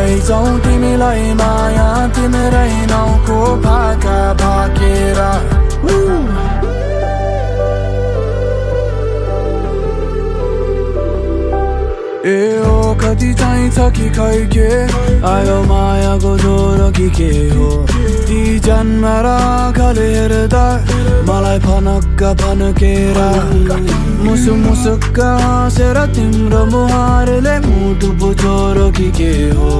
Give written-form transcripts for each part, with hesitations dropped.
लैजाऊ तिमीलाई माया तिम्रै नाउँको भाका भाकेर ए ओ कति चाहिन्छ कि खै के आयो मायाको ज्वरो कि के हो ती जन्मेर आँखाले हेर्दा मलाई फनक्क फन्केर मुसुक हाँसेर तिम्रो मुहारले मुटु बुझोरो कि के हो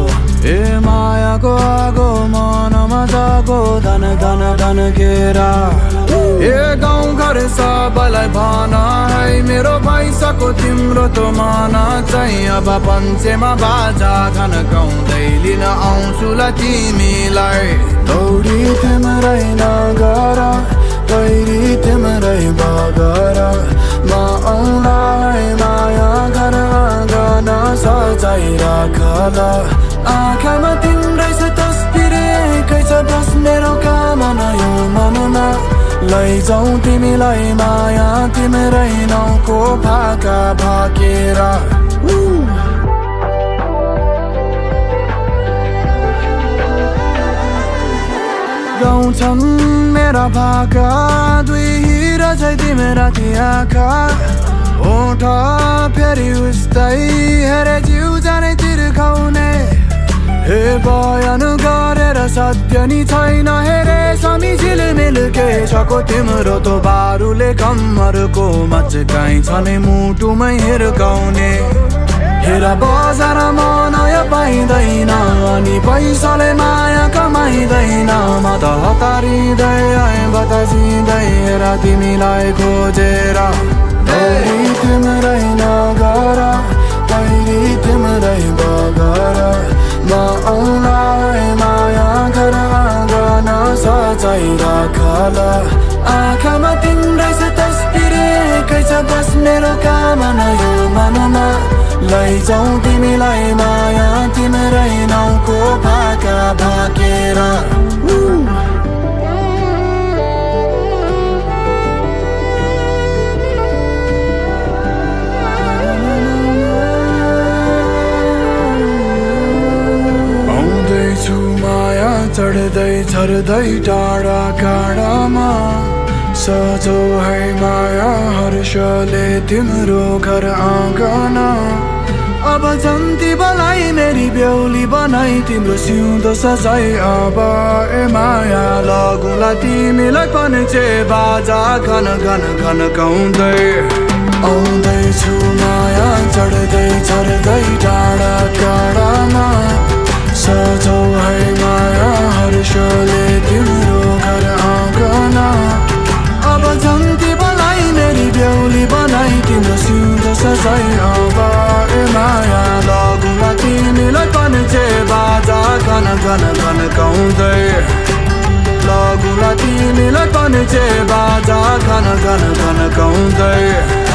ए मायाको आगो मनमा जागो धन धन धन्केर ए गाउँ घर सबैलाई भन है मेरो पैसाको तिम्रो त मान चाहिँ अब पञ्चेमा बाजा खान गाउँदै लिन आउँछु ल तिमीलाई दौडी तिम्रै नगर गैरी तिम्रै बगर म आउँला है माया घर आँगन सजाइ राखल आँखामा तिम्रै छ तस्बिर एकै छ बस मेरो कामना यो मनमा लैजाऊ तिमीलाई माया तिम्रै नाउँको भाका भाकेर गाउँछन् मेरा भाका दुई हिरा झै तिमेरा ती आँखा ओठ फेरि उस्तै हेरे जिउ जाने तिर्खाउने हे बयान गरेर सत्य नि छैन हेरे समी झिलमिल के छको तिम्रो तो बारुले कम्मरको मचकाइ छने मुटुमै हिर्काउने हेर बजारमा नयाँ पाइँदैन अनि पैसाले माया कमाइँदैन म त हतारिँदै आएँ बतासिँदै हेर तिमीलाई खोजेर दौडी तिम्रै नगर पहिरी तिम्रै बगर म आउँला है माया घर आँगन सजाइ राखल आँखामा तिम्रै छ तस्बिर एकै छ बस मेरो कामना यो मनमा लैजाऊ तिमीलाई माया तिम्रै नाउँको भाका भाकेर चढ्दै झर्दै टाढा काँडामा सजौ है माया हर्षले तिम्रो घर आँगन अब जन्ती बोलाई मेरी बेहुली बनाई तिम्रो सिउँदो सजाई अब ए माया लगुला तिमीलाई पन्छे बाजा घन घन घन गाउँदै आउँदैछु माया चढ्दै झर्दै टाढा काँडामा सजौ है माया हर्षले तिम्रो घर आँगन अब जन्ती बोलाई मेरी बेहुली बनाई तिम्रो सिउँदो सजाई अब ए माया लगुला तिमीलाई पन्छे बाजा घन घन घन गाउँदै लगुला तिमीलाई पन्छे बाजा घन घन घन गाउँदै